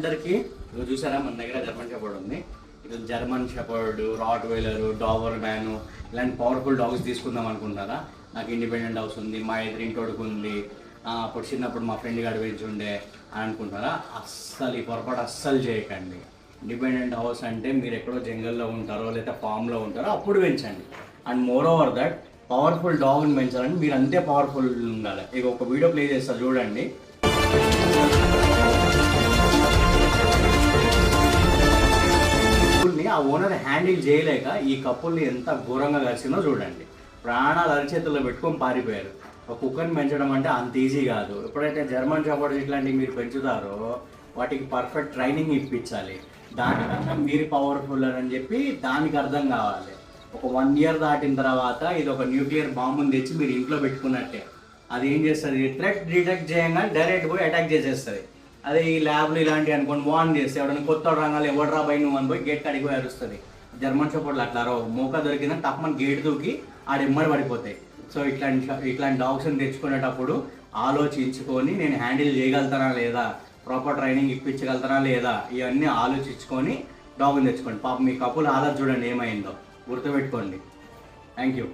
అందరికీ చూసారా మన దగ్గర జర్మన్ షెపర్డ్ ఉంది. ఇది German shepherd, Rottweiler, Doberman ఇలాంటి పవర్ఫుల్ డాగ్స్ తీసుకుందాం అనుకుంటారా? నాకు ఇండిపెండెంట్ హౌస్ ఉంది, మా ఎదురింటోడుకు ఉంది, అప్పుడు చిన్నప్పుడు మా ఫ్రెండ్ గారు పెంచి ఉండే అని అనుకుంటారా? అస్సలు ఈ పొరపాటు అస్సలు చేయకండి. ఇండిపెండెంట్ హౌస్ అంటే మీరు ఎక్కడో జంగల్లో ఉంటారో లేదా ఫామ్లో ఉంటారో అప్పుడు పెంచండి. And more over that powerful డాగ్ని పెంచాలని మీరు అంతే పవర్ఫుల్ ఉండాలి. ఇక ఒక వీడియో ప్లే చేస్తా చూడండి. ఆ ఓనర్ హ్యాండిల్ చేయలేక ఈ కప్పుల్ని ఎంత ఘోరంగా కలిసిందో చూడండి. ప్రాణాలు అరిచేతుల్లో పెట్టుకొని పారిపోయారు. ఒక కుక్కర్ని పెంచడం అంటే అంత ఈజీ కాదు. ఎప్పుడైతే జర్మన్ షెపర్డ్ ఇట్లాంటివి మీరు పెంచుతారో వాటికి పర్ఫెక్ట్ ట్రైనింగ్ ఇప్పించాలి. దానికన్నా మీరు పవర్ఫుల్ అని చెప్పి దానికి అర్థం కావాలి. ఒక 1 year దాటిన తర్వాత ఇది ఒక న్యూక్లియర్ బాంబుని తెచ్చి మీరు ఇంట్లో పెట్టుకున్నట్టే. అది ఏం చేస్తుంది, థ్రెట్ డిటెక్ట్ చేయగానే డైరెక్ట్ పోయి అటాక్ చేసేస్తుంది. అదే ఈ ల్యాబ్లు ఇలాంటివి అనుకోండి, వార్న్ చేస్తే ఎవరైనా కొత్త రంగాలు ఎవడరా బై నువ్వు అని పోయి గేట్ కడిగి పోయి అరుస్తుంది. జర్మన్ షెపర్డ్లు అట్లా మోకా దొరికిందని తప్పని గేట్ దూకి ఆడెమ్మడి పడిపోతాయి. సో ఇట్లాంటి డాగ్స్ని తెచ్చుకునేటప్పుడు ఆలోచించుకొని నేను హ్యాండిల్ చేయగలుగుతానా లేదా, ప్రాపర్ ట్రైనింగ్ ఇప్పించగలుగుతానా లేదా, ఇవన్నీ ఆలోచించుకొని డాగ్ని తెచ్చుకోండి. పాపం మీ కపుల్ ఆలోచన చూడండి ఏమైందో, గుర్తుపెట్టుకోండి. Thank you.